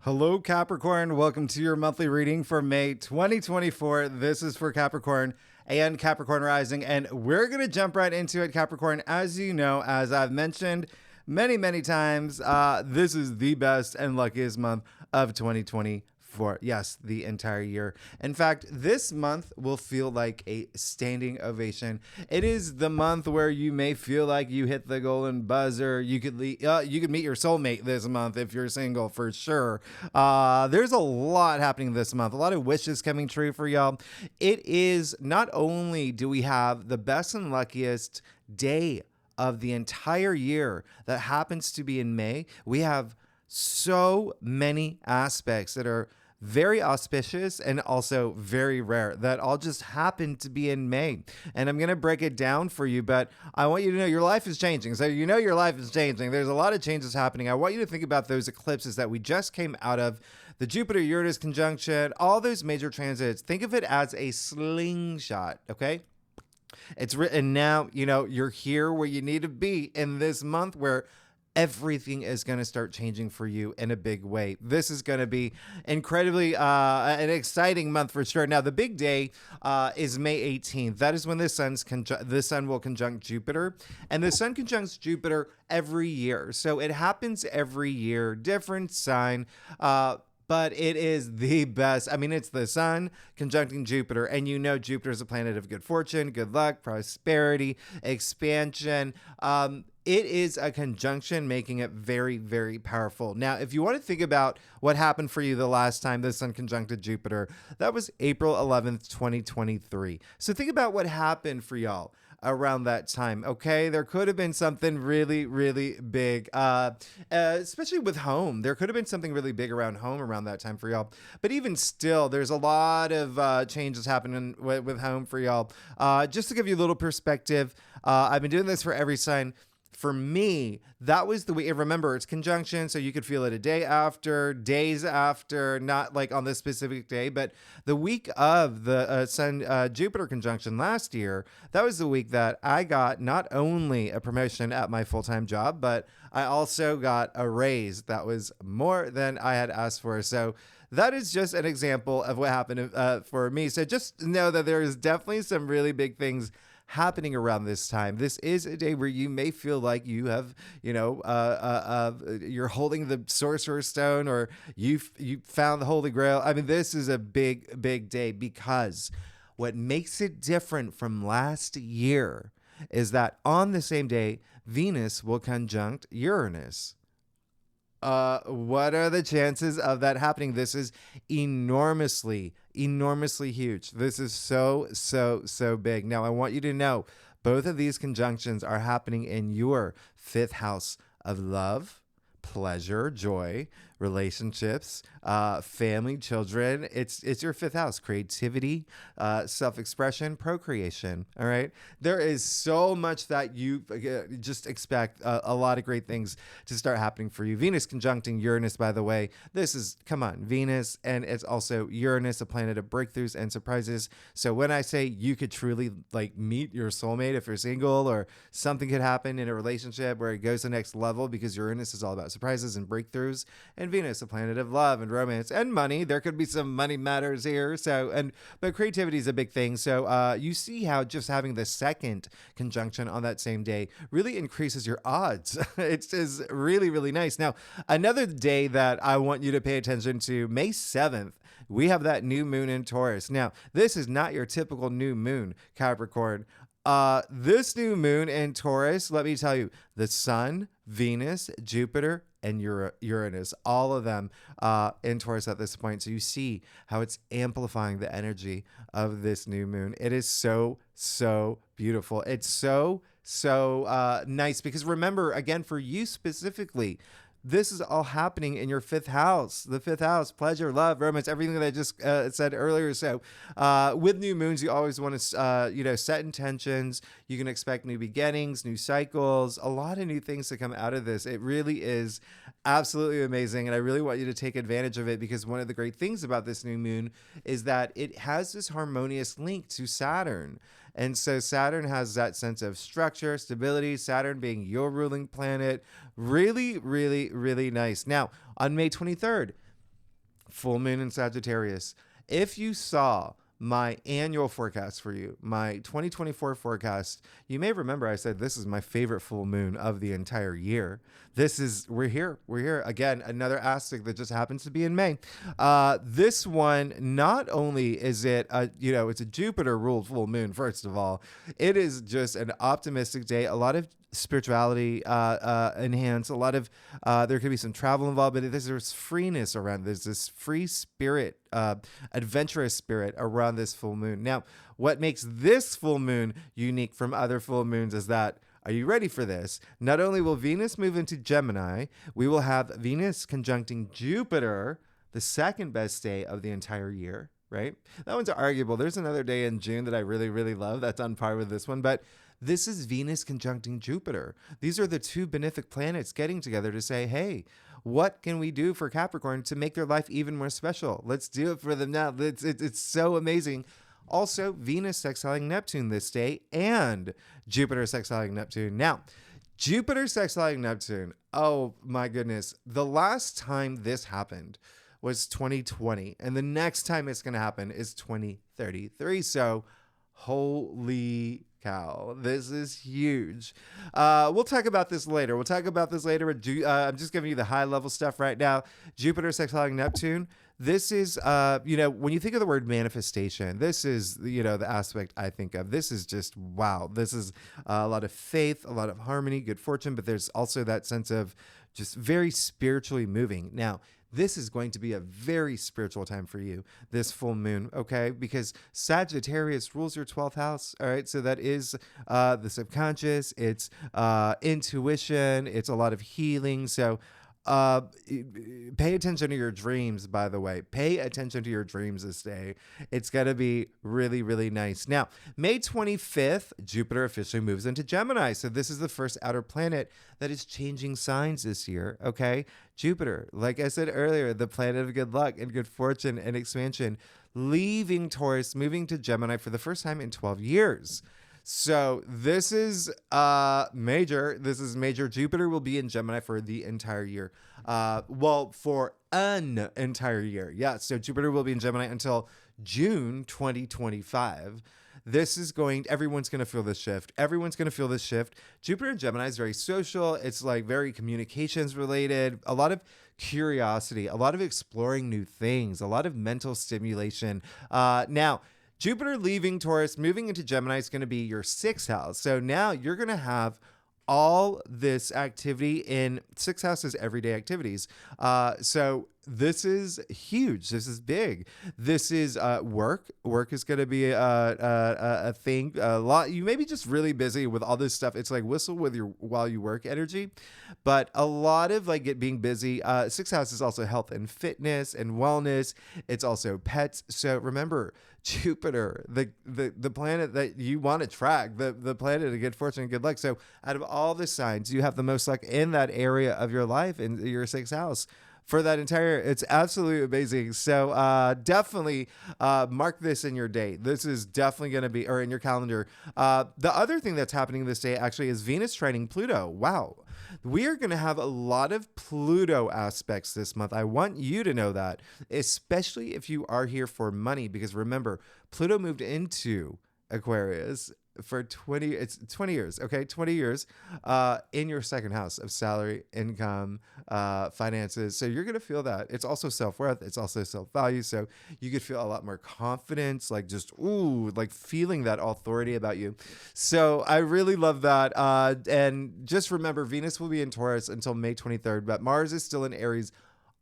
Hello, Capricorn. Welcome to your monthly reading for May 2024. This is for Capricorn and Capricorn Rising, and we're going to jump right into it, Capricorn. As you know, as I've mentioned many times, this is the best and luckiest month of 2024. Yes, the entire year. In fact, this month will feel like a standing ovation. It is the month where you may feel like you hit the golden buzzer. You could meet your soulmate this month if you're single, for sure. There's a lot happening this month. A lot of wishes coming true for y'all. It is not only do we have the best and luckiest day of the entire year that happens to be in May, we have so many aspects that are very auspicious and also very rare that all just happen to be in May. And I'm going to break it down for you, but I want you to know your life is changing. So you know your life is changing. There's a lot of changes happening. I want you to think about those eclipses that we just came out of, the Jupiter-Uranus conjunction, all those major transits. Think of it as a slingshot, okay? It's written now, you're here where you need to be in this month where everything is going to start changing for you in a big way. This is going to be incredibly an exciting month for sure. Now, the big day is May 18th. That is when the sun will conjunct Jupiter, and the sun conjuncts Jupiter every year. So it happens every year, different sign. But it is the best. I mean, it's the sun conjuncting Jupiter, and you know Jupiter is a planet of good fortune, good luck, prosperity, expansion. It is a conjunction making it very, very powerful. Now, if you want to think about what happened for you the last time the sun conjuncted Jupiter, that was April 11th, 2023. So think about what happened for y'all around that time. Okay, there could have been something really, really big, especially with home. There could have been something really big around home around that time for y'all. But even still, there's a lot of changes happening with home for y'all. Just to give you a little perspective, I've been doing this for every sign. For me, that was the week. Remember, it's conjunction, so you could feel it a day after, days after, not like on this specific day, but the week of the Sun-Jupiter conjunction last year, that was the week that I got not only a promotion at my full-time job, but I also got a raise that was more than I had asked for. So that is just an example of what happened for me. So just know that there is definitely some really big things happening around this time. This is a day where you may feel like you have, you're holding the Sorcerer's Stone, or you found the Holy Grail. I mean, this is a big day, because what makes it different from last year is that on the same day, Venus will conjunct Uranus. What are the chances of that happening? This is enormously huge. This is so big. Now, I want you to know both of these conjunctions are happening in your fifth house of love, pleasure, joy, relationships, family, children. It's your fifth house: creativity, self-expression, procreation. All right. There is so much that you just expect a lot of great things to start happening for you. Venus conjuncting Uranus, by the way. This is, come on, Venus, and it's also Uranus, a planet of breakthroughs and surprises. So when I say you could truly meet your soulmate if you're single, or something could happen in a relationship where it goes to the next level, because Uranus is all about surprises and breakthroughs, and Venus, a planet of love and romance and money. There could be some money matters here. But creativity is a big thing. So you see how just having the second conjunction on that same day really increases your odds. It's really nice. Now, another day that I want you to pay attention to, May 7th, we have that new moon in Taurus. Now, this is not your typical new moon, Capricorn. This new moon in Taurus, let me tell you, the sun, Venus, Jupiter, and Uranus, all of them in Taurus at this point. So you see how it's amplifying the energy of this new moon. It is so beautiful. It's so nice, because remember, again, for you specifically, this is all happening in your fifth house. The fifth house: pleasure, love, romance, everything that I just said earlier. So with new moons, you always want to, set intentions. You can expect new beginnings, new cycles, a lot of new things to come out of this. It really is absolutely amazing. And I really want you to take advantage of it, because one of the great things about this new moon is that it has this harmonious link to Saturn. And so Saturn has that sense of structure, stability, Saturn being your ruling planet. Really nice. Now, on May 23rd, full moon in Sagittarius. If you saw my annual forecast for you, my 2024 forecast, you may remember I said this is my favorite full moon of the entire year. We're here again, another aspect that just happens to be in May. This one, not only is it it's a Jupiter ruled full moon. First of all, it is just an optimistic day. A lot of spirituality enhanced. A lot of there could be some travel involved, but there's freeness around. There's this free spirit, adventurous spirit around this full moon. Now, what makes this full moon unique from other full moons is that, are you ready for this? Not only will Venus move into Gemini, we will have Venus conjuncting Jupiter, the second best day of the entire year, right? That one's arguable. There's another day in June that I really, really love that's on par with this one, but this is Venus conjuncting Jupiter. These are the two benefic planets getting together to say, hey, what can we do for Capricorn to make their life even more special? Let's do it for them now. It's so amazing. Also, Venus sextiling Neptune this day and Jupiter sextiling Neptune. Now, Jupiter sextiling Neptune, oh my goodness. The last time this happened was 2020, and the next time it's going to happen is 2033. So, holy cow, this is huge. We'll talk about this later. I'm just giving you the high level stuff right now. Jupiter sextiling Neptune. This is, when you think of the word manifestation, this is, the aspect I think of. This is just, wow. This is a lot of faith, a lot of harmony, good fortune, but there's also that sense of just very spiritually moving. Now, this is going to be a very spiritual time for you, this full moon, okay? Because Sagittarius rules your 12th house, all right? So that is the subconscious, it's intuition, it's a lot of healing. So pay attention to your dreams, by the way. Pay attention to your dreams this day. It's going to be really, really nice. Now, May 25th, Jupiter officially moves into Gemini. So this is the first outer planet that is changing signs this year, okay? Jupiter, like I said earlier, the planet of good luck and good fortune and expansion, leaving Taurus, moving to Gemini for the first time in 12 years. So this is major. This is major. Jupiter will be in Gemini for the entire year. For an entire year. Yeah, so Jupiter will be in Gemini until June 2025. Everyone's going to feel this shift. Jupiter in Gemini is very social. It's like very communications related, a lot of curiosity, a lot of exploring new things, a lot of mental stimulation. Now, Jupiter leaving Taurus, moving into Gemini is going to be your 6th house. So now you're going to have all this activity in 6th house is everyday activities. So this is huge. This is big. This is work. Work is going to be a thing. A lot. You may be just really busy with all this stuff. It's like whistle with your while you work energy, but a lot of like it being busy. 6th house is also health and fitness and wellness. It's also pets. So remember, Jupiter, the planet that you want to track, the planet of good fortune and good luck. So out of all the signs, you have the most luck in that area of your life in your 6th house. For that entire, it's absolutely amazing. So definitely mark this in your date. This is definitely going to be, or in your calendar. The other thing that's happening this day actually is Venus trining Pluto. Wow. We are going to have a lot of Pluto aspects this month. I want you to know that, especially if you are here for money, because remember, Pluto moved into Aquarius for 20 years, okay? 20 years in your 2nd house of salary, income, finances. So you're going to feel that. It's also self-worth. It's also self-value. So you could feel a lot more confidence, like just, like feeling that authority about you. So I really love that. And just remember, Venus will be in Taurus until May 23rd, but Mars is still in Aries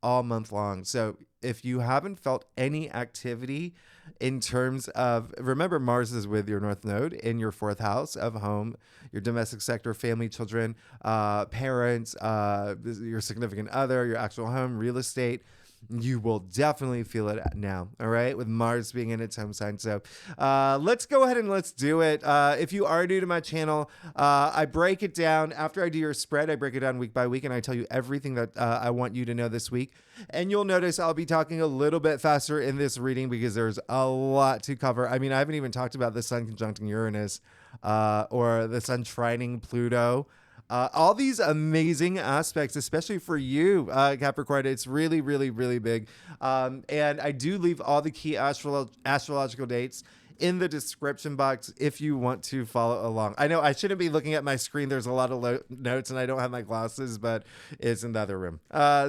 all month long. So if you haven't felt any activity in terms of, remember, Mars is with your North Node in your 4th house of home, your domestic sector, family, children, parents, your significant other, your actual home, real estate. You will definitely feel it now, all right, with Mars being in its home sign. So let's go ahead and let's do it. If you are new to my channel, I break it down. After I do your spread, I break it down week by week, and I tell you everything that I want you to know this week. And you'll notice I'll be talking a little bit faster in this reading because there's a lot to cover. I mean, I haven't even talked about the Sun conjuncting Uranus or the Sun trining Pluto. all these amazing aspects, especially for you, Capricorn. It's really, really, really big. And I do leave all the key astrological dates in the description box if you want to follow along. I know I shouldn't be looking at my screen. There's a lot of notes and I don't have my glasses, but it's in the other room.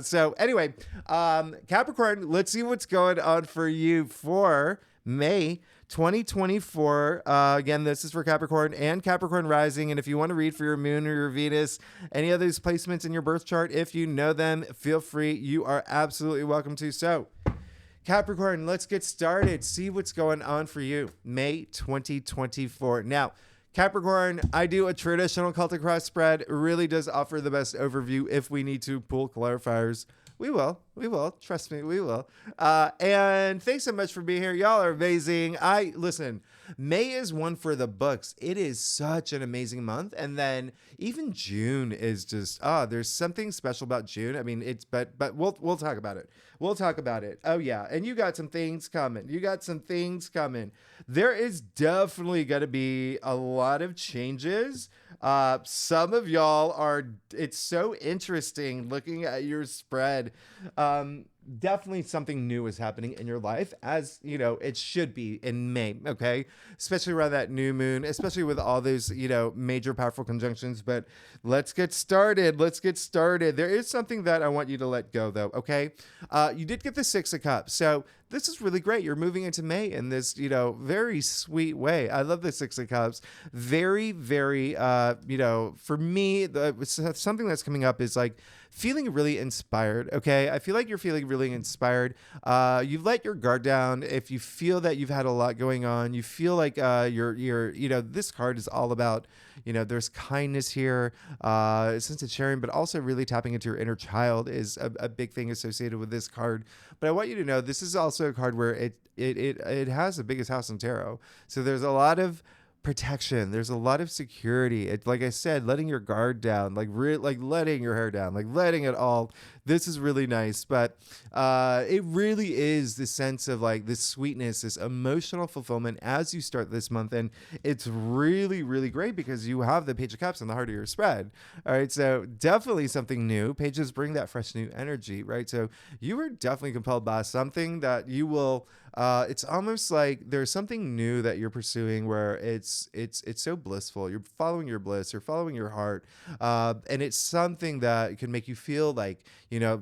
So anyway, Capricorn, let's see what's going on for you for May 2024. Again, this is for Capricorn and Capricorn rising. And if you want to read for your moon or your Venus, any of these placements in your birth chart, if you know them, feel free. You are absolutely welcome to. So Capricorn, let's get started. See what's going on for you. May 2024. Now, Capricorn, I do a traditional Celtic cross spread. It really does offer the best overview. If we need to pull clarifiers, we will. Trust me, we will. And thanks so much for being here. Y'all are amazing. Listen, May is one for the books. It is such an amazing month. And then even June is just, there's something special about June. I mean, but we'll talk about it. We'll talk about it. Oh yeah. And you got some things coming. There is definitely going to be a lot of changes. Some of y'all it's so interesting looking at your spread. Definitely something new is happening in your life, as you know, it should be in May. Okay. Especially around that new moon, especially with all those, major powerful conjunctions, but let's get started. There is something that I want you to let go though. Okay. You did get the 6 of Cups. So this is really great. You're moving into May in this, very sweet way. I love the 6 of Cups. Very, very, for me, something that's coming up is like feeling really inspired. Okay. I feel like you're feeling really inspired. You've let your guard down. If you feel that you've had a lot going on, you feel like, this card is all about, there's kindness here, a sense of sharing, but also really tapping into your inner child is a big thing associated with this card. But I want you to know this is also a card where it has the biggest house in tarot. So there's a lot of protection. There's a lot of security. It's like I said, letting your guard down, like letting your hair down, like letting it all. This is really nice, but it really is the sense of like this sweetness, this emotional fulfillment as you start this month, and it's really, really great because you have the Page of Cups in the heart of your spread. All right, so definitely something new. Pages bring that fresh new energy, right? So you are definitely compelled by something that you will. It's almost like there's something new that you're pursuing where it's so blissful. You're following your bliss. You're following your heart, and it's something that can make you feel like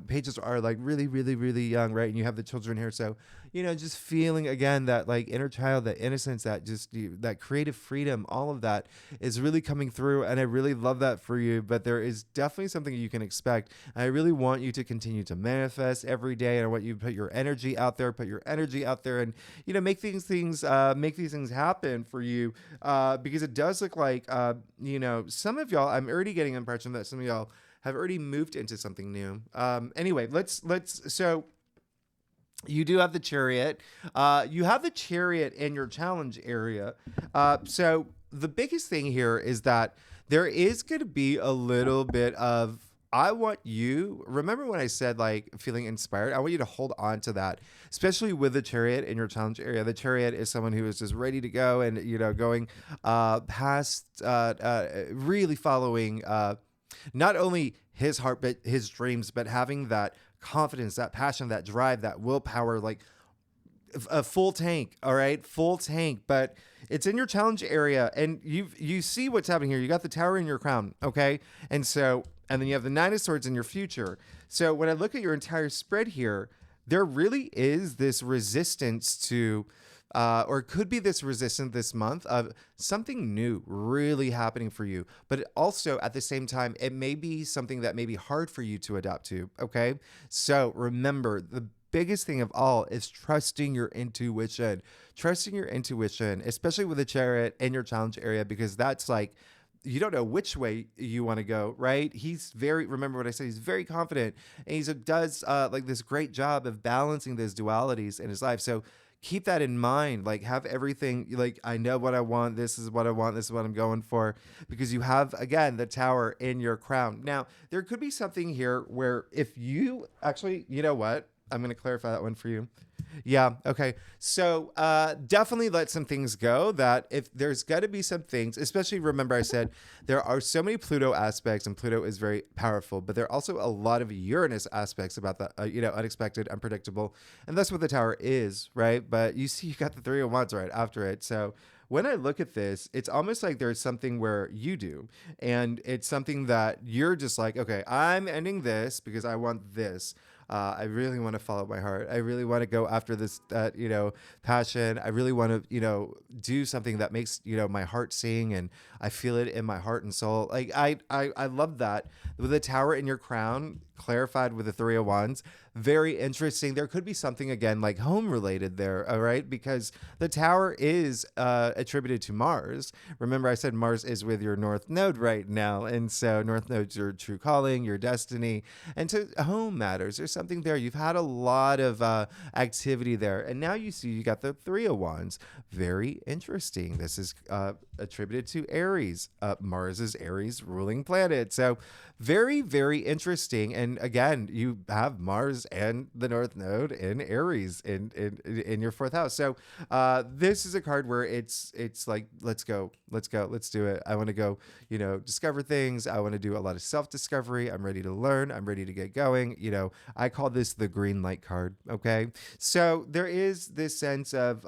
pages are like really, really, really young, right? And you have the children here, so just feeling again that like inner child, that innocence, that just that creative freedom, all of that is really coming through, and I really love that for you. But there is definitely something you can expect. I really want you to continue to manifest every day, and I want you to put your energy out there, and make these things happen for you, because it does look like some of y'all. I'm already getting the impression that some of y'all have already moved into something new. Anyway, so you do have the Chariot. You have the Chariot in your challenge area. So the biggest thing here is that there is going to be a little bit of, I want you, remember when I said like feeling inspired? I want you to hold on to that, especially with the Chariot in your challenge area. The Chariot is someone who is just ready to go and, going past, really following not only his heart, but his dreams, but having that confidence, that passion, that drive, that willpower, like a full tank. All right. Full tank, but it's in your challenge area, and you see what's happening here. You got the Tower in your crown. Okay. And then you have the 9 of Swords in your future. So when I look at your entire spread here, there really is this resistance to, or could be this resistance this month of something new really happening for you. But also at the same time, it may be something that may be hard for you to adapt to. Okay. So remember, the biggest thing of all is trusting your intuition, especially with the Chariot in your challenge area, because that's like, you don't know which way you want to go, right? Remember what I said, he's very confident, and he does like this great job of balancing those dualities in his life. So keep that in mind. Like, have everything, like, I know what I want. This is what I want. This is what I'm going for. Because you have, again, the Tower in your crown. Now, there could be something here where if you actually, you know what? I'm going to clarify that one for you. Yeah. Okay. So definitely let some things go. That if there's got to be some things, especially remember I said there are so many Pluto aspects, and Pluto is very powerful, but there are also a lot of Uranus aspects about the unexpected, unpredictable, and that's what the Tower is, right? But you see, you got the Three of Wands right after it, so. When I look at this, it's almost like there's something where you do, and it's something that you're just like, okay, I'm ending this because I want this. I really want to follow my heart. I really want to go after this, passion. I really want to, do something that makes, my heart sing, and I feel it in my heart and soul. Like I love that. With the Tower in your crown, clarified with the Three of Wands, very interesting. There could be something again like home related there, all right? Because the Tower is attributed to Mars. Remember, I said Mars is with your North Node right now, and so North Node's your true calling, your destiny, and to home matters. There's something there. You've had a lot of activity there, and now you see you got the Three of Wands. Very interesting. This is attributed to Aries. Mars is Aries' ruling planet, so very, very interesting. And again, you have Mars and the North Node in Aries in your fourth house. So this is a card where it's like, let's go, let's do it. I want to go, discover things. I want to do a lot of self-discovery. I'm ready to learn. I'm ready to get going. I call this the green light card. Okay. So there is this sense of,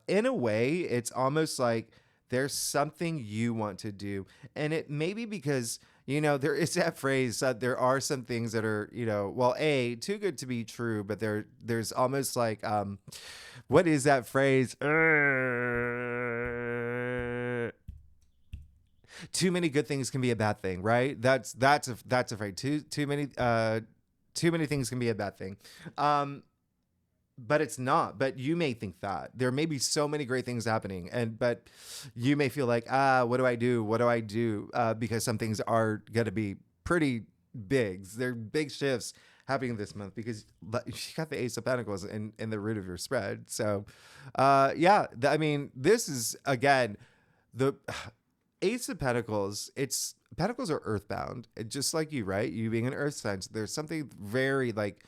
in a way, it's almost like there's something you want to do. And it may be because, there is that phrase that there are some things that are, too good to be true, but there's almost like, what is that phrase? Too many good things can be a bad thing, right? That's a phrase. Too many things can be a bad thing. But it's not. But you may think that there may be so many great things happening, but you may feel like, what do I do? What do I do? Because some things are going to be pretty big. They're big shifts happening this month because you got the Ace of Pentacles in the root of your spread. So, this is again the Ace of Pentacles. Pentacles are earthbound, just like you, right? You being an earth sign. So there's something very like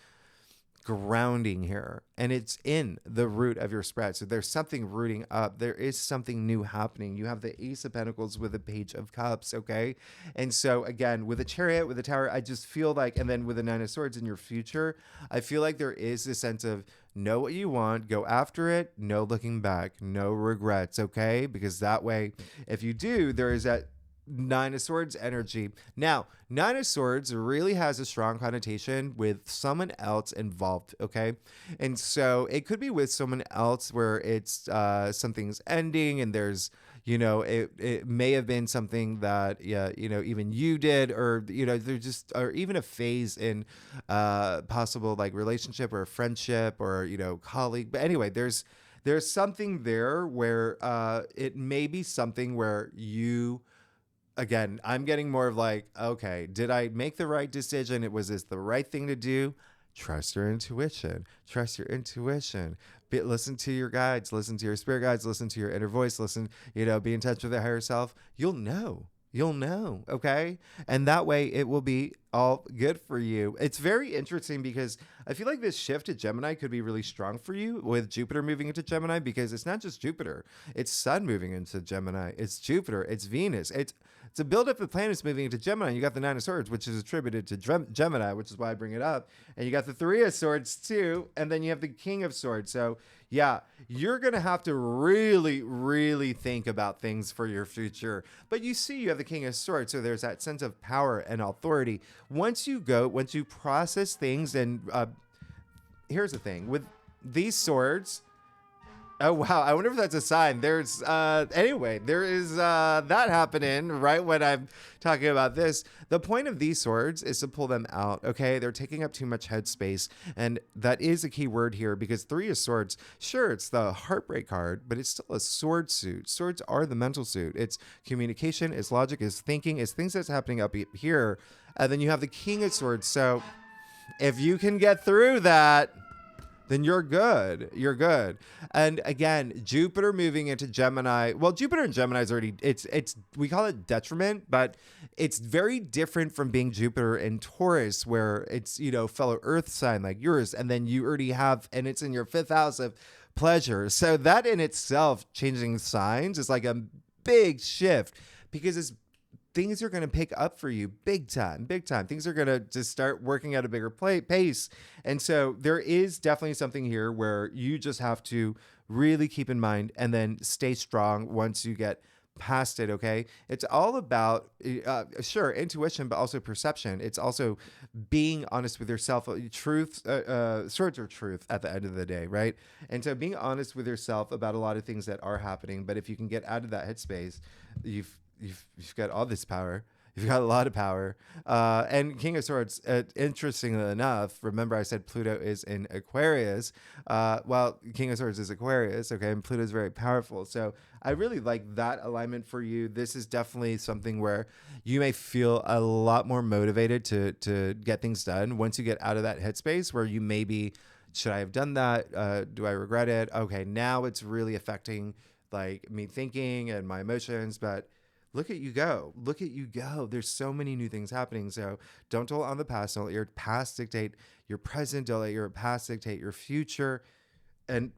grounding here, and it's in the root of your spread. So there's something rooting up. There is something new happening. You have the Ace of Pentacles with the Page of Cups, okay? And so again, with the Chariot, with the Tower, I just feel like, and then with the Nine of Swords in your future, I feel like there is this sense of know what you want, go after it, no looking back, no regrets, okay? Because that way, if you do, there is that Nine of Swords energy. Now, Nine of Swords really has a strong connotation with someone else involved, okay? And so it could be with someone else where it's something's ending, and there's, it may have been something that, even you did, or, there's just, or even a phase in possible like relationship or friendship or, colleague. But anyway, there's something there where it may be something where you, again, I'm getting more of like, okay, did I make the right decision? Was this the right thing to do? Trust your intuition. Trust your intuition. Listen to your guides. Listen to your spirit guides. Listen to your inner voice. Listen, be in touch with the higher self. You'll know. Okay? And that way it will be all good for you. It's very interesting because I feel like this shift to Gemini could be really strong for you with Jupiter moving into Gemini, because it's not just Jupiter. It's Sun moving into Gemini. It's Jupiter. It's Venus. It's a buildup of planets moving into Gemini. You got the Nine of Swords, which is attributed to Gemini, which is why I bring it up. And you got the Three of Swords too. And then you have the King of Swords. So yeah, you're going to have to really, really think about things for your future. But you see, you have the King of Swords. So there's that sense of power and authority. Once you process things, and here's the thing with these swords. Oh, wow. I wonder if that's a sign. There's, anyway, there is that happening right when I'm talking about this. The point of these swords is to pull them out, okay? They're taking up too much headspace, and that is a key word here, because Three of Swords, sure, it's the heartbreak card, but it's still a sword suit. Swords are the mental suit. It's communication, it's logic, it's thinking, it's things that's happening up here, and then you have the King of Swords. So if you can get through that, then you're good. You're good. And again, Jupiter moving into Gemini. Well, Jupiter in Gemini is already, it's we call it detriment, but it's very different from being Jupiter in Taurus, where it's, fellow Earth sign like yours. And then you already have, and it's in your fifth house of pleasure. So that in itself, changing signs is like a big shift, because it's things are going to pick up for you big time. Things are going to just start working at a bigger pace. And so there is definitely something here where you just have to really keep in mind and then stay strong once you get past it. Okay. It's all about, sure, intuition, but also perception. It's also being honest with yourself. Truth, swords are truth at the end of the day. Right. And so being honest with yourself about a lot of things that are happening. But if you can get out of that headspace, you've got all this power. You've got a lot of power. And King of Swords, interestingly enough, remember I said Pluto is in Aquarius. Well, King of Swords is Aquarius, okay? And Pluto is very powerful. So I really like that alignment for you. This is definitely something where you may feel a lot more motivated to get things done once you get out of that headspace where you maybe, should I have done that? Do I regret it? Okay, now it's really affecting like me thinking and my emotions, but look at you go. Look at you go. There's so many new things happening. So don't dwell on the past. Don't let your past dictate your present. Don't let your past dictate your future. And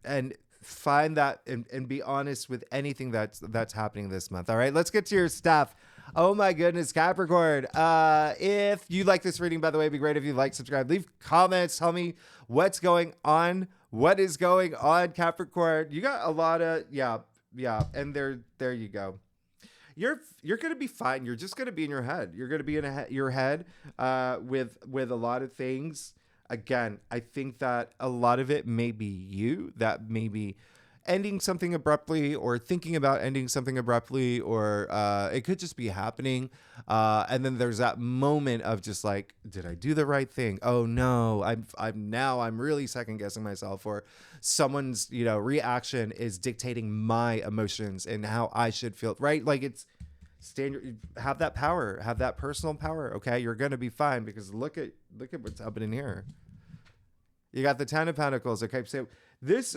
find that and be honest with anything that's happening this month. All right, let's get to your stuff. Oh my goodness, Capricorn. If you like this reading, by the way, it'd be great if you like, subscribe, leave comments, tell me what's going on. What is going on, Capricorn? You got a lot of, yeah. And there you go. You're going to be fine. You're just going to be in your head. You're going to be in your head with a lot of things. Again, I think that a lot of it may be you, that may be ending something abruptly or thinking about ending something abruptly, or it could just be happening. And then there's that moment of just like, did I do the right thing? Oh no, I'm really second guessing myself, or someone's, reaction is dictating my emotions and how I should feel, right? Like it's standard, have that power, have that personal power. Okay. You're going to be fine, because look at what's happening here. You got the 10 of Pentacles. Okay. So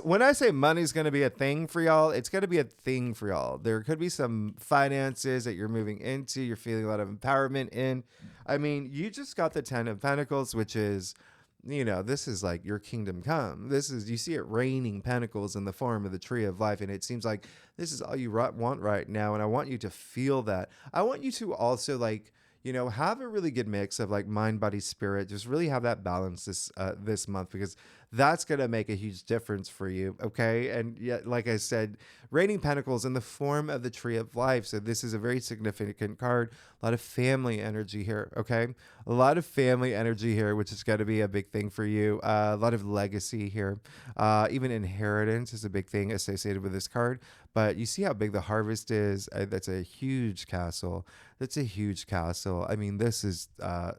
when I say money's going to be a thing for y'all, it's going to be a thing for y'all. There could be some finances that you're moving into. You're feeling a lot of empowerment in. I mean, you just got the 10 of Pentacles, which is, this is like your kingdom come. You see it raining pentacles in the form of the tree of life. And it seems like this is all you want right now. And I want you to feel that. I want you to also have a really good mix of like mind, body, spirit. Just really have that balance this month, because that's going to make a huge difference for you. Okay. And yet, like I said, raining pentacles in the form of the tree of life. So this is a very significant card. A lot of family energy here. Okay. A lot of family energy here, which is going to be a big thing for you. A lot of legacy here. Even inheritance is a big thing associated with this card. But you see how big the harvest is. That's a huge castle. That's a huge castle. I mean, this is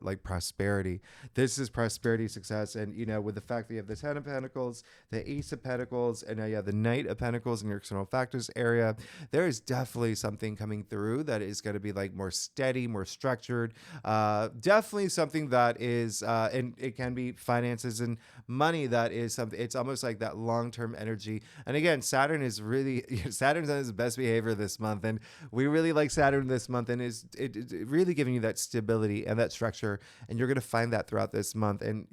like prosperity. This is prosperity, success. And, with the fact that you have the 10 of Pentacles, the Ace of Pentacles, and now you have the Knight of Pentacles in your external factors area, there is definitely something coming through that is going to be like more steady, more structured. Definitely something that is, and it can be finances and money. That is something, it's almost like that long-term energy. And again, Saturn is really, Saturn's on his best behavior this month. And we really like Saturn this month, and it's really giving you that stability and that structure. And you're going to find that throughout this month. And,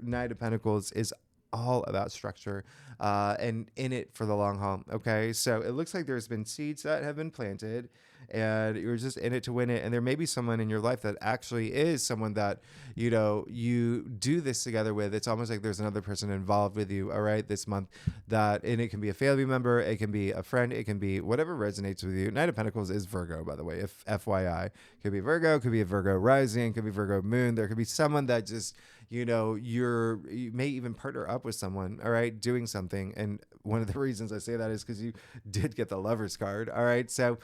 Knight of Pentacles is all about structure and in it for the long haul. Okay. So it looks like there's been seeds that have been planted, and you're just in it to win it. And there may be someone in your life that actually is someone that, you do this together with. It's almost like there's another person involved with you. All right. This month and it can be a family member. It can be a friend. It can be whatever resonates with you. Knight of Pentacles is Virgo, by the way, if FYI. Could be Virgo, could be a Virgo rising, could be Virgo moon. There could be someone that just, you may even partner up with someone, all right, doing something. And one of the reasons I say that is because you did get the Lover's card, all right? So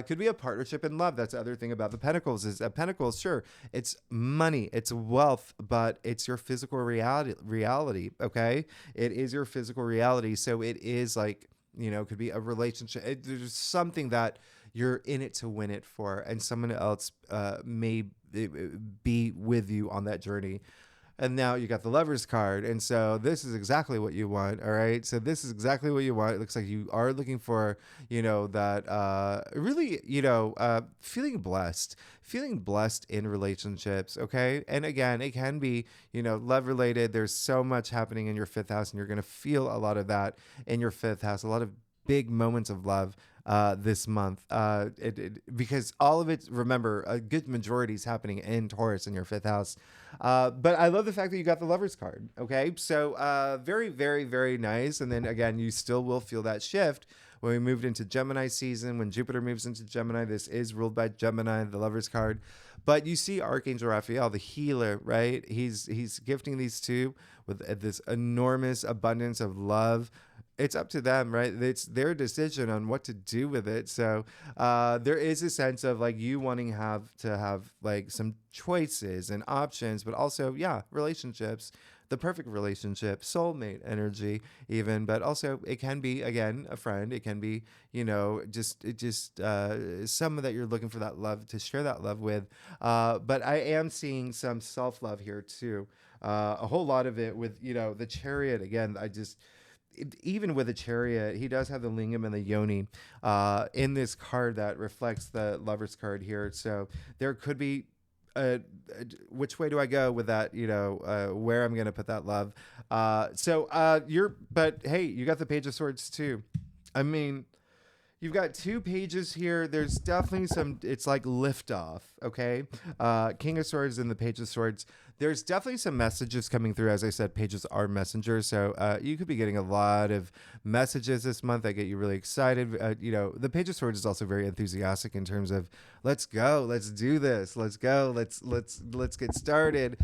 could be a partnership in love. That's the other thing about the Pentacles is Pentacles, sure, it's money, it's wealth, but it's your physical reality, okay? It is your physical reality. So it is like, could be a relationship. There's something that you're in it to win it for, and someone else may be with you on that journey. And now you got the Lovers card. And so this is exactly what you want. All right. So this is exactly what you want. It looks like you are looking for, that really, feeling blessed in relationships. Okay. And again, it can be, love related. There's so much happening in your fifth house, and you're going to feel a lot of that in your fifth house, a lot of big moments of love this month, because all of it, remember, a good majority is happening in Taurus in your fifth house. But I love the fact that you got the Lovers card. Okay, so very, very, very nice. And then again, you still will feel that shift when we moved into Gemini season. When Jupiter moves into Gemini, this is ruled by Gemini, the Lovers card. But you see Archangel Raphael, the healer, right? He's gifting these two with this enormous abundance of love. It's up to them, right? It's their decision on what to do with it. So there is a sense of like you wanting to have like some choices and options, but also, yeah, relationships, the perfect relationship, soulmate energy even, but also it can be, again, a friend. It can be, just someone that you're looking for that love, to share that love with. But I am seeing some self-love here too. A whole lot of it with, the Chariot. Again, even with a Chariot, he does have the lingam and the yoni in this card that reflects the Lover's card here. So there could be which way do I go with that? Where I'm going to put that love. But hey, you got the Page of Swords too. I mean, you've got two pages here. There's definitely it's like liftoff. Okay. King of Swords and the Page of Swords. There's definitely some messages coming through. As I said, pages are messengers. So you could be getting a lot of messages this month that get you really excited. The Page of Swords is also very enthusiastic in terms of, let's go, let's do this, let's go, let's get started.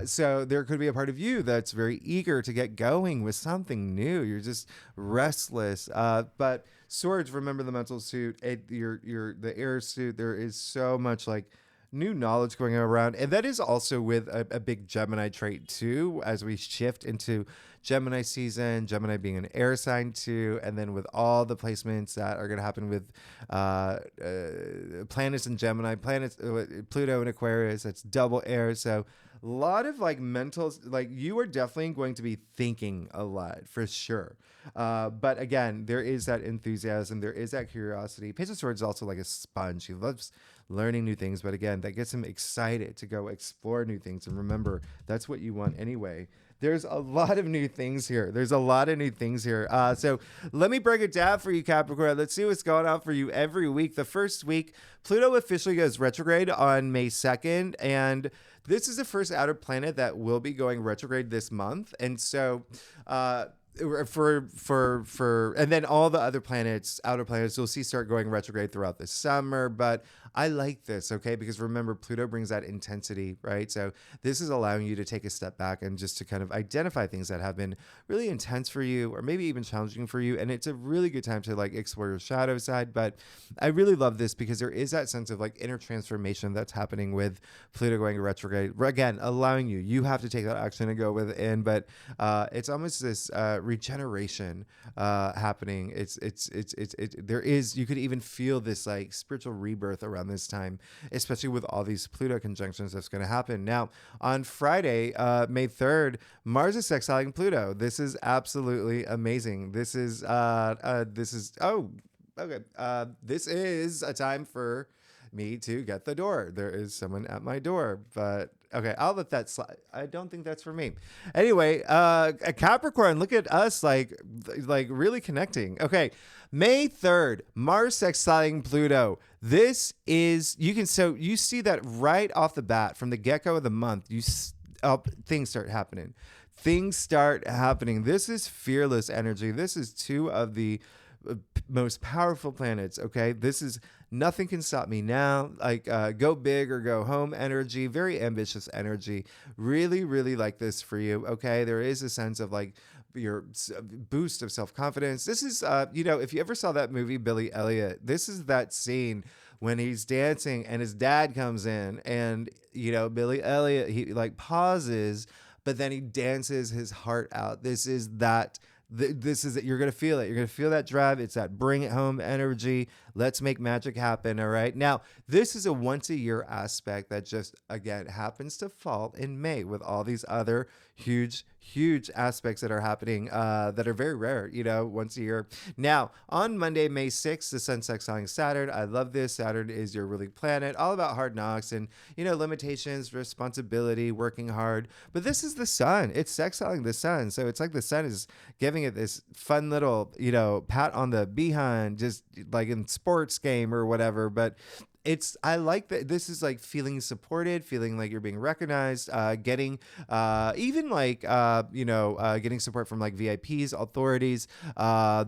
So there could be a part of you that's very eager to get going with something new. You're just restless. But Swords, remember the mental suit, the air suit. There is so much like new knowledge going around, and that is also with a big Gemini trait too, as we shift into Gemini season, Gemini being an air sign too, and then with all the placements that are going to happen with planets in Gemini, Pluto in Aquarius, that's double air. So a lot of like mental, like you are definitely going to be thinking a lot for sure. But again, there is that enthusiasm, there is that curiosity. Page of Swords is also like a sponge. He loves learning new things, but again, that gets him excited to go explore new things. And remember, that's what you want anyway. There's a lot of new things here. So let me break it down for you, Capricorn. Let's see what's going on for you every week. The first week, Pluto officially goes retrograde on May 2nd. And this is the first outer planet that will be going retrograde this month. And so, and then all the other planets, outer planets, you'll see start going retrograde throughout the summer. But I like this, okay? Because remember, Pluto brings that intensity, right? So this is allowing you to take a step back and just to kind of identify things that have been really intense for you, or maybe even challenging for you. And it's a really good time to like explore your shadow side. But I really love this because there is that sense of like inner transformation that's happening with Pluto going retrograde. Again, allowing you have to take that action and go within, but it's almost this regeneration happening. You could even feel this like spiritual rebirth around this time, especially with all these Pluto conjunctions that's going to happen. Now, on Friday, May 3rd, Mars is sextiling Pluto. This is absolutely amazing. This is a time for me to get the door. There is someone at my door, but okay, I'll let that slide. I don't think that's for me. Anyway, a Capricorn, look at us like really connecting. Okay, May 3rd, Mars sextiling Pluto. This is, you see that right off the bat from the get-go of the month, things start happening. This is fearless energy. This is two of the most powerful planets. Okay, this is nothing can stop me now, like go big or go home energy, very ambitious energy. Really, really like this for you. Okay, there is a sense of like your boost of self-confidence. This is if you ever saw that movie Billy Elliot, this is that scene when he's dancing and his dad comes in, and Billy Elliot, he like pauses, but then he dances his heart out. This is that This is it. You're going to feel it. You're going to feel that drive. It's that bring it home energy. Let's make magic happen. All right. Now, this is a once a year aspect that just, again, happens to fall in May with all these other huge aspects that are happening that are very rare, once a year. Now, on Monday, May 6th, the sun sextiling Saturn. I love this. Saturn is your ruling planet, all about hard knocks and, limitations, responsibility, working hard. But this is the sun. It's sextiling the sun. So it's like the sun is giving it this fun little, pat on the behind, just like in sports game or whatever. But I like that this is like feeling supported, feeling like you're being recognized, getting even like, getting support from like VIPs, authorities.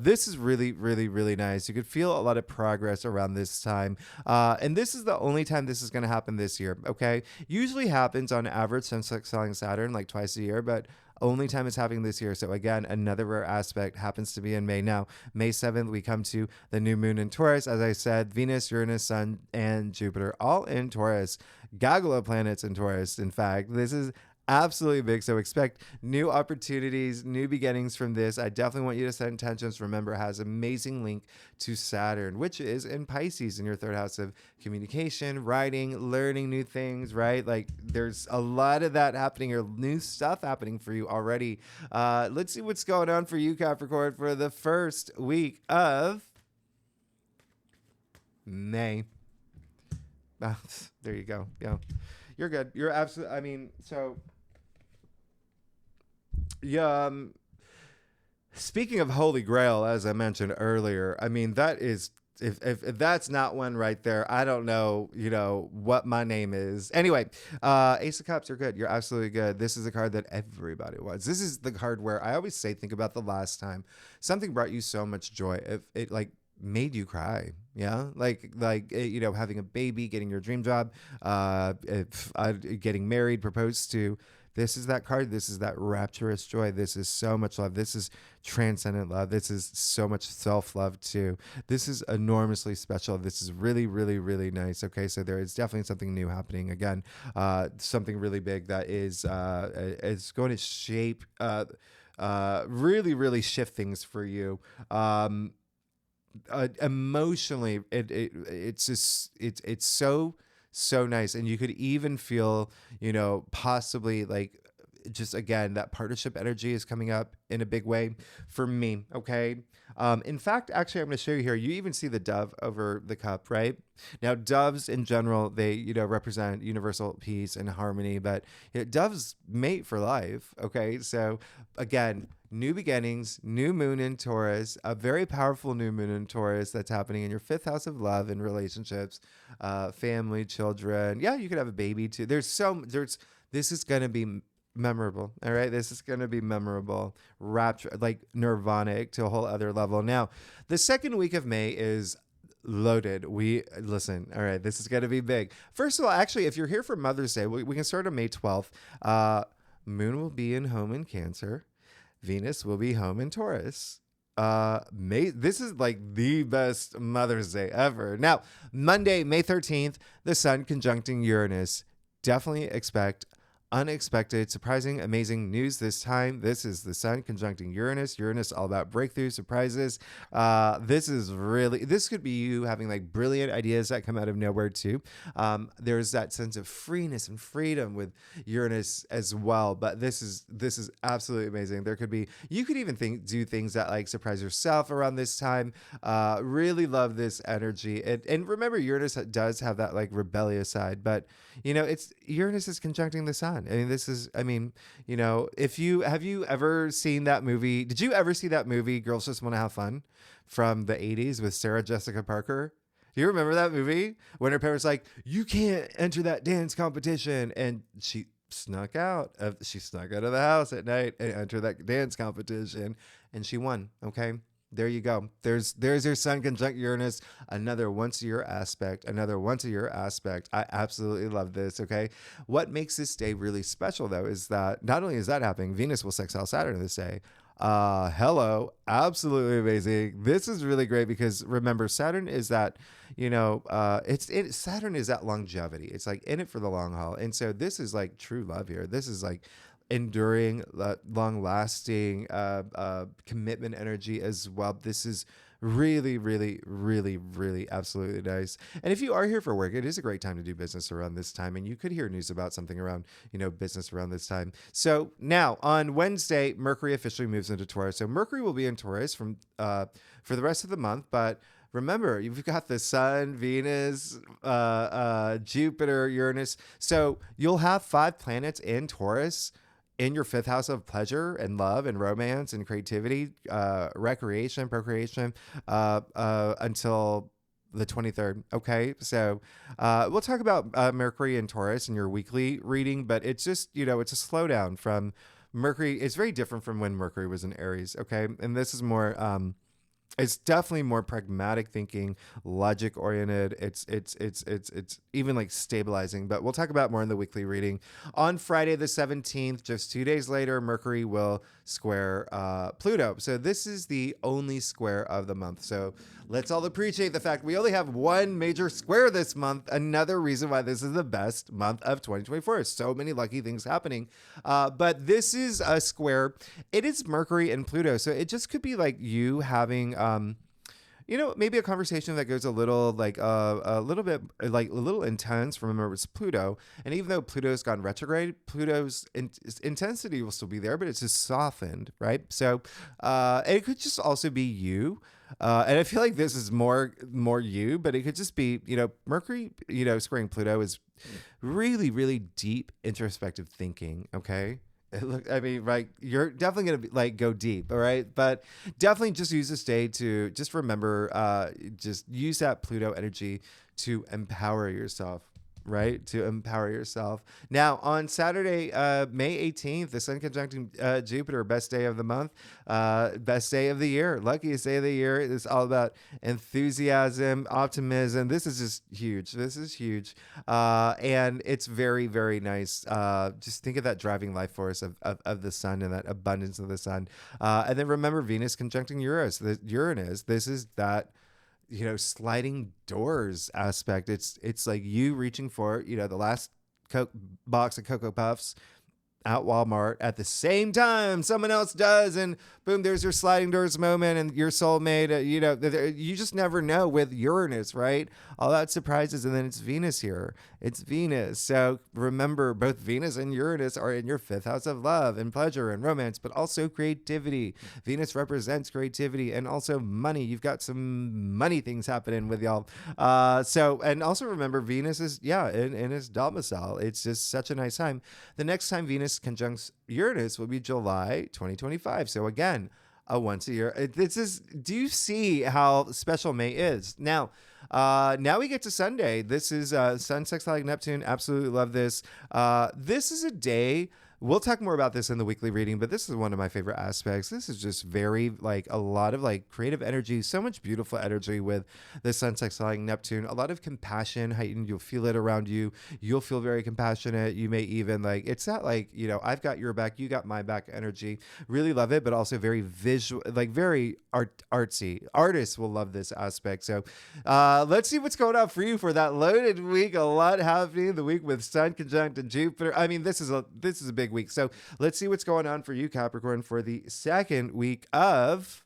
This is really, really, really nice. You could feel a lot of progress around this time. And this is the only time this is going to happen this year. Okay. Usually happens on average since selling Saturn like twice a year, but only time it's happening this year. So again, another rare aspect happens to be in May. Now, May 7th, we come to the new moon in Taurus. As I said, Venus, Uranus, Sun, and Jupiter, all in Taurus. Gaggle of planets in Taurus. In fact, this is absolutely big. So expect new opportunities, new beginnings from this. I definitely want you to set intentions. Remember, it has amazing link to Saturn, which is in Pisces in your third house of communication, writing, learning new things, right? Like there's a lot of that happening or new stuff happening for you already. Let's see what's going on for you, Capricorn, for the first week of May. There you go. Yeah, you're good. You're absolutely, yeah. Speaking of Holy Grail, as I mentioned earlier, that is, if that's not one right there, I don't know, what my name is. Anyway, Ace of Cups, you're good. You're absolutely good. This is a card that everybody wants. This is the card where I always say, think about the last time something brought you so much joy. It like made you cry. Yeah. Like, having a baby, getting your dream job, getting married, proposed to. This is that card. This is that rapturous joy. This is so much love. This is transcendent love. This is so much self-love too. This is enormously special. This is really, really, really nice. Okay, so there is definitely something new happening. Again, something really big that is going to shape, really, really shift things for you. Emotionally, it's so nice. And you could even feel, possibly like just, again, that partnership energy is coming up in a big way for me. Okay. In fact, actually, I'm going to show you here. You even see the dove over the cup, right? Now, doves in general, they, represent universal peace and harmony, but doves mate for life. Okay. So again, new beginnings, new moon in Taurus, a very powerful new moon in Taurus that's happening in your fifth house of love and relationships, family, children. Yeah, you could have a baby too. This is going to be memorable. All right. This is going to be memorable, rapture, like nirvanic to a whole other level. Now, the second week of May is loaded. Listen. All right. This is going to be big. First of all, actually, if you're here for Mother's Day, we can start on May 12th. Moon will be in home in Cancer. Venus will be home in Taurus. This is like the best Mother's Day ever. Now, Monday, May 13th, the sun conjuncting Uranus. Definitely expect unexpected, surprising, amazing news this time. This is the sun conjuncting Uranus. Uranus all about breakthrough, surprises. This could be you having like brilliant ideas that come out of nowhere too. There's that sense of freeness and freedom with Uranus as well. But this is absolutely amazing. You could even do things that like surprise yourself around this time. Really love this energy. And remember, Uranus does have that like rebellious side, but Uranus is conjuncting the sun. Have you ever seen that movie? Did you ever see that movie, Girls Just Want to Have Fun, from the 80s with Sarah Jessica Parker? Do you remember that movie when her parents like, you can't enter that dance competition? And she snuck out of the house at night and entered that dance competition and she won. Okay. There you go. There's your sun conjunct Uranus, another once a year aspect. I absolutely love this. Okay. What makes this day really special though is that not only is that happening, Venus will sextile Saturn this day. Hello. Absolutely amazing. This is really great because remember, Saturn is that, Saturn is that longevity. It's like in it for the long haul. And so this is like true love here. This is like enduring, long-lasting commitment energy as well. This is really, really, really, really absolutely nice. And if you are here for work, it is a great time to do business around this time. And you could hear news about something around, business around this time. So now on Wednesday, Mercury officially moves into Taurus. So Mercury will be in Taurus for the rest of the month. But remember, you've got the Sun, Venus, Jupiter, Uranus. So you'll have 5 planets in Taurus in your 5th house of pleasure and love and romance and creativity, recreation, procreation, until the 23rd. Okay. So, we'll talk about, Mercury and Taurus in your weekly reading, but it's just, it's a slowdown from Mercury. It's very different from when Mercury was in Aries. Okay. And this is more, it's definitely more pragmatic thinking, logic oriented. It's even like stabilizing, but we'll talk about more in the weekly reading. On Friday the 17th, just 2 days later, Mercury will square Pluto. So this is the only square of the month. So let's all appreciate the fact we only have one major square this month. Another reason why this is the best month of 2024. So many lucky things happening. But this is a square. It is Mercury and Pluto. So it just could be like you having, maybe a conversation that goes a little like a little bit like a little intense. Remember, it's Pluto, and even though Pluto's gone retrograde, Pluto's intensity will still be there, but it's just softened, right? So, it could just also be you. And I feel like this is more you, but it could just be, Mercury, squaring Pluto is really, really deep introspective thinking. Okay. Look, I mean, right, you're definitely going to like go deep. All right. But definitely just use this day to just remember, just use that Pluto energy to empower yourself. Right? To empower yourself. Now, on Saturday, May 18th, the Sun conjuncting Jupiter, best day of the month, best day of the year, luckiest day of the year. It's all about enthusiasm, optimism. This is just huge. This is huge. And it's very, very nice. Just think of that driving life force of the sun and that abundance of the sun. And then remember Venus conjuncting Uranus. This is that sliding doors aspect. It's like you reaching for, the last box of Cocoa Puffs at Walmart at the same time someone else does, and boom, there's your sliding doors moment and your soulmate. You just never know with Uranus, right? All that surprises, and then it's Venus here. It's Venus. So remember, both Venus and Uranus are in your 5th house of love and pleasure and romance, but also creativity. Venus represents creativity and also money. You've got some money things happening with y'all. And also remember, Venus is in its domicile. It's just such a nice time. The next time Venus conjuncts Uranus will be July 2025. So again, a once a year. Do you see how special May is? Now we get to Sunday. This is Sun sextile Neptune. Absolutely love this. This is a day. We'll talk more about this in the weekly reading, but this is one of my favorite aspects. This is just very like a lot of like creative energy, so much beautiful energy with the Sun sextiling Neptune, a lot of compassion, heightened. You'll feel it around you. You'll feel very compassionate. You may even it's not like, I've got your back, you got my back energy. Really love it, but also very visual, like very artsy. Artists will love this aspect. So let's see what's going on for you for that loaded week. A lot happening the week with Sun conjunct and Jupiter. I mean, this is a big week. So let's see what's going on for you, Capricorn, for the second week of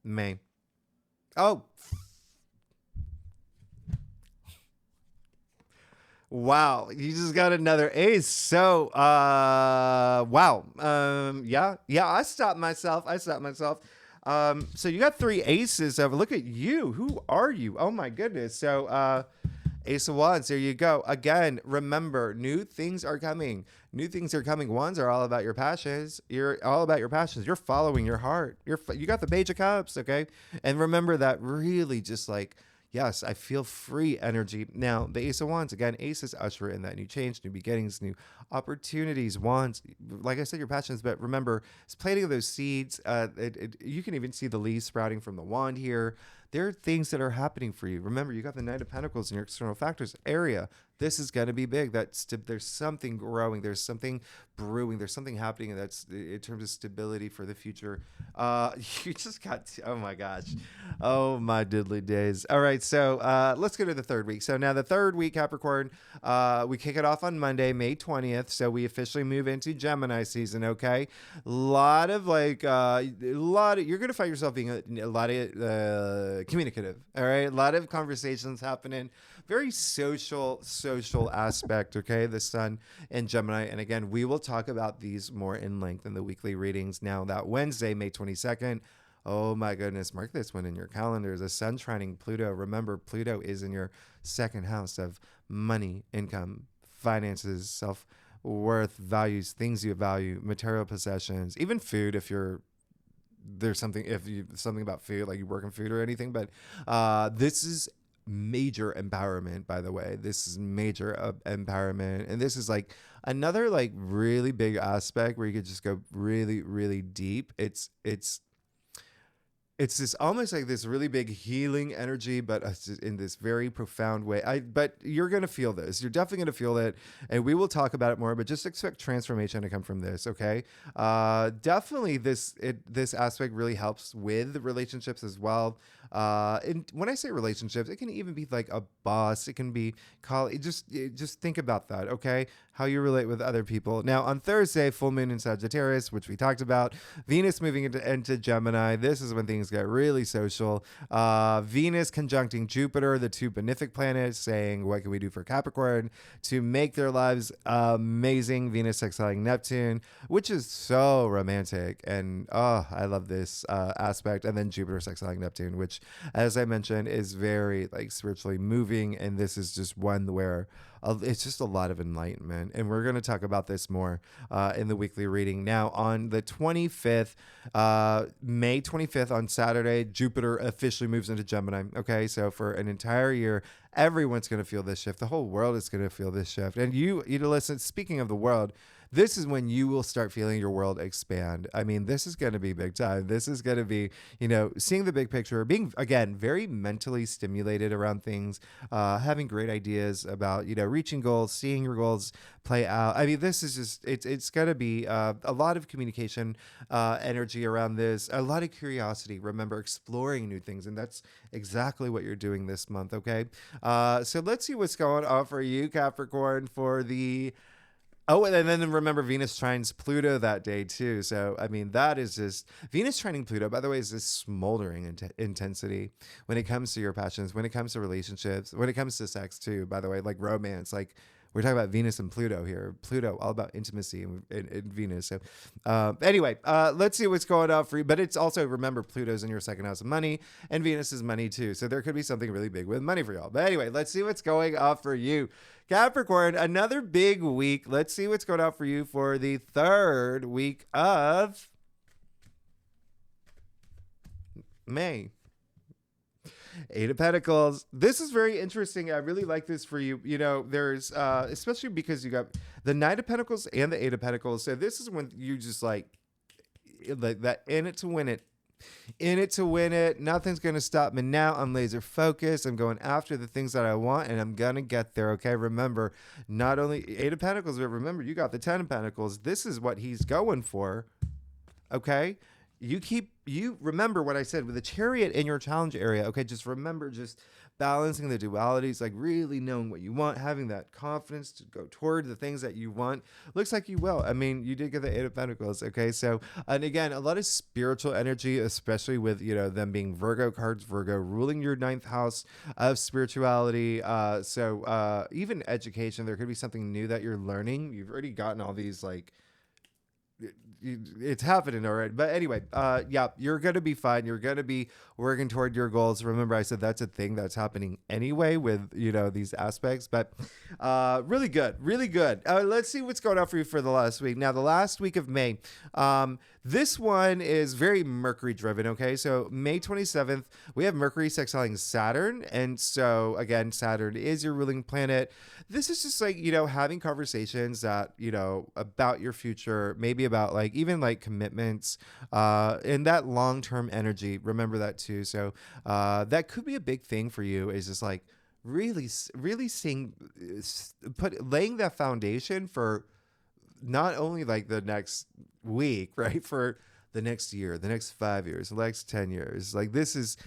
May. Oh, wow. You just got another ace. So, wow. I stopped myself. So you got 3 aces. Look at you. Who are you? Oh my goodness. So, Ace of Wands, there you go. Again, remember, new things are coming. Wands are all about your passions. You're all about your passions. You're following your heart. You got the Page of Cups, okay? And remember that really just like, yes, I feel free energy. Now, the Ace of Wands, again, aces usher in that new change, new beginnings, new opportunities. Wands, like I said, your passions, but remember, it's planting those seeds. You can even see the leaves sprouting from the wand here. There are things that are happening for you. Remember, you got the Knight of Pentacles in your external factors area. this is going to be big. There's something growing. There's something brewing. There's something happening that's in terms of stability for the future. You just got, oh my gosh. Oh my diddly days. All right. So let's go to the third week. So now the third week, Capricorn, we kick it off on Monday, May 20th. So we officially move into Gemini season. Okay. You're going to find yourself being a lot of communicative. All right. A lot of conversations happening. Very social aspect, okay? The sun and Gemini. And again, we will talk about these more in length in the weekly readings. Now, that Wednesday, May 22nd, oh my goodness, mark this one in your calendars. The sun trining Pluto. Remember, Pluto is in your second house of money, income, finances, self-worth, values, things you value, material possessions, even food there's something about food, like you work in food or anything. But this is major empowerment, by the way. This is major empowerment, and this is like another like really big aspect where you could just go really, really deep. It's this almost like this really big healing energy, but in this very profound way. But you're going to feel this. You're definitely going to feel it. And we will talk about it more, but just expect transformation to come from this. Okay. Definitely this aspect really helps with relationships as well. And when I say relationships, it can even be like a boss. It can be just think about that. Okay. How you relate with other people. Now on Thursday, full moon in Sagittarius, which we talked about, Venus moving into Gemini. This is when things get really social. Venus conjuncting Jupiter, the two benefic planets, saying, what can we do for Capricorn to make their lives amazing? Venus sextiling Neptune, which is so romantic. And I love this aspect. And then Jupiter sextiling Neptune, which, as I mentioned, is very like spiritually moving. And this is just one where it's just a lot of enlightenment. And we're going to talk about this more in the weekly reading. Now, on the 25th, May 25th, on Saturday, Jupiter officially moves into Gemini. Okay, so for an entire year, everyone's going to feel this shift. The whole world is going to feel this shift. And you listen, speaking of the world, this is when you will start feeling your world expand. I mean, this is going to be big time. This is going to be, seeing the big picture, being, again, very mentally stimulated around things, having great ideas about, reaching goals, seeing your goals play out. I mean, this is just, it's going to be a lot of communication energy around this, a lot of curiosity. Remember, exploring new things. And that's exactly what you're doing this month, okay? So let's see what's going on for you, Capricorn, for the... Oh, and then remember, Venus trines Pluto that day too. So, I mean, that is just... Venus trining Pluto, by the way, is this smoldering intensity when it comes to your passions, when it comes to relationships, when it comes to sex too, by the way, like romance. Like, we're talking about Venus and Pluto here. Pluto, all about intimacy in Venus. So anyway, let's see what's going on for you. But it's also, remember, Pluto's in your second house of money, and Venus is money too. So there could be something really big with money for y'all. But anyway, let's see what's going on for you. Capricorn, another big week. Let's see what's going on for you for the third week of May. Eight of Pentacles. This is very interesting. I really like this for you. There's, especially because you got the Knight of Pentacles and the Eight of Pentacles. So this is when you just like that, in it to win it. In it to win it. Nothing's going to stop me now. I'm laser focused. I'm going after the things that I want, and I'm going to get there. Okay. Remember, not only Eight of Pentacles, but remember, you got the 10 of Pentacles. This is what he's going for. Okay. You remember what I said with the Chariot in your challenge area. Okay. Just remember, just balancing the dualities, like really knowing what you want, having that confidence to go toward the things that you want. Looks like you will. I mean, you did get the Eight of Pentacles. Okay. So, and again, a lot of spiritual energy, especially with, them being Virgo cards, Virgo ruling your ninth house of spirituality. So even education, there could be something new that you're learning. You've already gotten all these like, it's happening already. But anyway, you're going to be fine. You're going to be working toward your goals. Remember, I said that's a thing that's happening anyway with, these aspects, but really good, really good. Let's see what's going on for you for the last week. Now, the last week of May, this one is very Mercury driven. Okay. So May 27th, we have Mercury sextiling Saturn. And so again, Saturn is your ruling planet. This is just like, having conversations that, about your future, maybe about like, even like commitments, and that long-term energy. Remember that too. So, that could be a big thing for you, is just like really seeing, laying that foundation for not only like the next week, right? For the next year, the next 5 years, the next 10 years. Like this is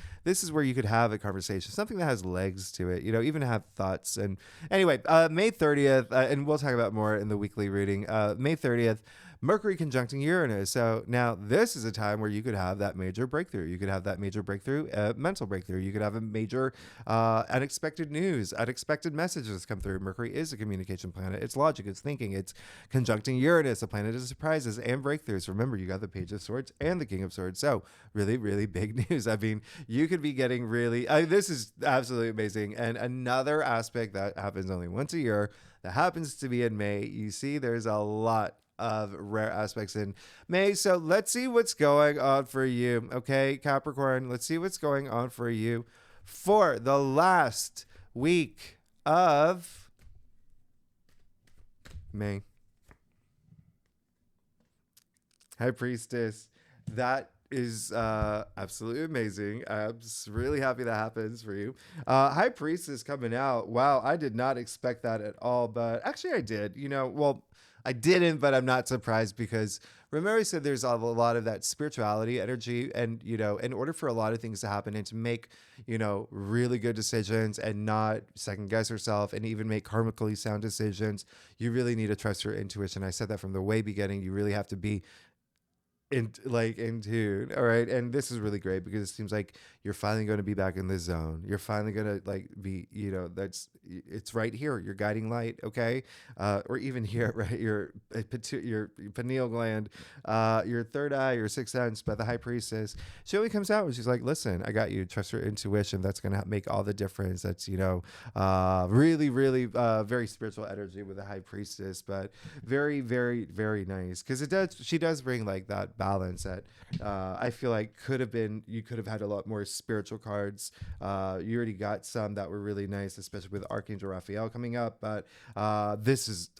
where you could have a conversation, something that has legs to it, even have thoughts. And anyway, May 30th, and we'll talk about more in the weekly reading. May 30th, Mercury conjuncting Uranus. So now this is a time where you could have that major breakthrough. You could have that major breakthrough, mental breakthrough. You could have a major unexpected news, unexpected messages come through. Mercury is a communication planet. It's logic, it's thinking, it's conjuncting Uranus, a planet of surprises and breakthroughs. Remember, you got the Page of Swords and the King of Swords. So really, really big news. I mean, you could be getting really, this is absolutely amazing. And another aspect that happens only once a year that happens to be in May, you see there's a lot of rare aspects in May. So let's see what's going on for you. Okay, Capricorn, let's see what's going on for you for the last week of May. High Priestess, that is absolutely amazing. I'm just really happy that happens for you. High Priestess coming out. Wow, I did not expect that at all, but actually I did. Well, I didn't, but I'm not surprised because remember I said there's a lot of that spirituality energy, and in order for a lot of things to happen and to make really good decisions and not second guess yourself and even make karmically sound decisions, you really need to trust your intuition. I said that from the way beginning. You really have to be in tune. All right. And this is really great because it seems like you're finally going to be back in the zone. You're finally going to be, it's right here, your guiding light. Okay. Or even here, right? Your pineal gland, your third eye, your sixth sense. But the High Priestess, she only comes out and she's like, listen, I got you. Trust your intuition. That's going to make all the difference. That's, really, really very spiritual energy with the High Priestess, but very, very, very nice. Because she does bring like that balance that I feel like you could have had a lot more spiritual cards. You already got some that were really nice, especially with Archangel Raphael coming up, but this is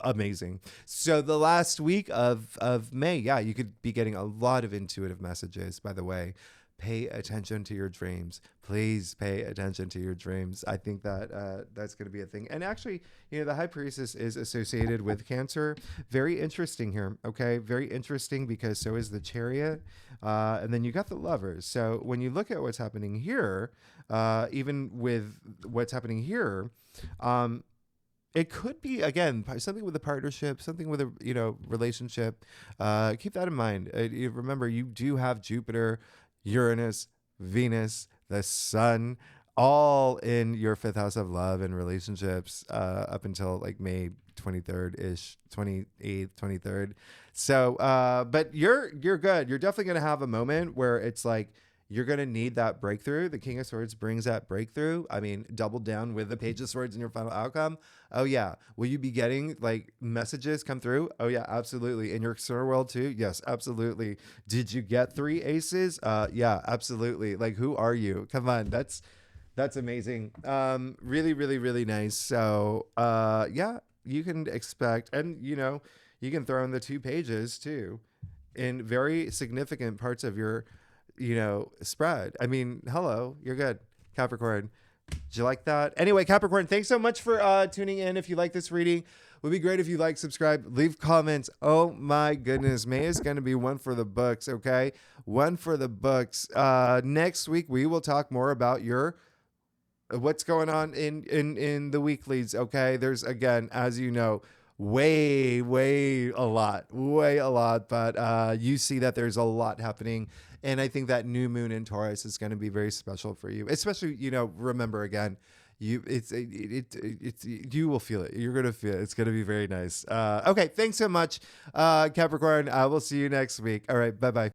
amazing. So the last week of May, yeah, you could be getting a lot of intuitive messages. By the way, pay attention to your dreams. Please pay attention to your dreams. I think that that's going to be a thing. And actually, the High Priestess is associated with Cancer. Very interesting here. Okay, very interesting because so is the Chariot, and then you got the Lovers. So when you look at what's happening here, even with what's happening here, it could be again something with a partnership, something with a relationship. Keep that in mind. Remember, you do have Jupiter, Uranus, Venus, the Sun, all in your fifth house of love and relationships up until like May 23rd ish, 28th, 23rd. So, but you're good. You're definitely going to have a moment where it's like, you're going to need that breakthrough. The King of Swords brings that breakthrough. I mean, double down with the Page of Swords in your final outcome. Oh, yeah. Will you be getting like messages come through? Oh, yeah, absolutely. In your external world too? Yes, absolutely. Did you get 3 aces? Yeah, absolutely. Like, who are you? Come on. That's amazing. Really, really, really nice. So, yeah, you can expect, and, you can throw in the 2 pages too in very significant parts of your spread. I mean, hello, you're good, Capricorn. Did you like that? Anyway, Capricorn, thanks so much for tuning in. If you like this reading, it would be great if you like, subscribe, leave comments. Oh my goodness, May is going to be one for the books. Okay, one for the books. Next week we will talk more about what's going on in the weeklies. Okay, there's, again, as you know, way a lot, but you see that there's a lot happening, and I think that new moon in Taurus is going to be very special for you, especially, remember, again, you will feel it. You're going to feel it. It's going to be very nice. Okay, thanks so much, Capricorn. We'll see you next week. All right, bye.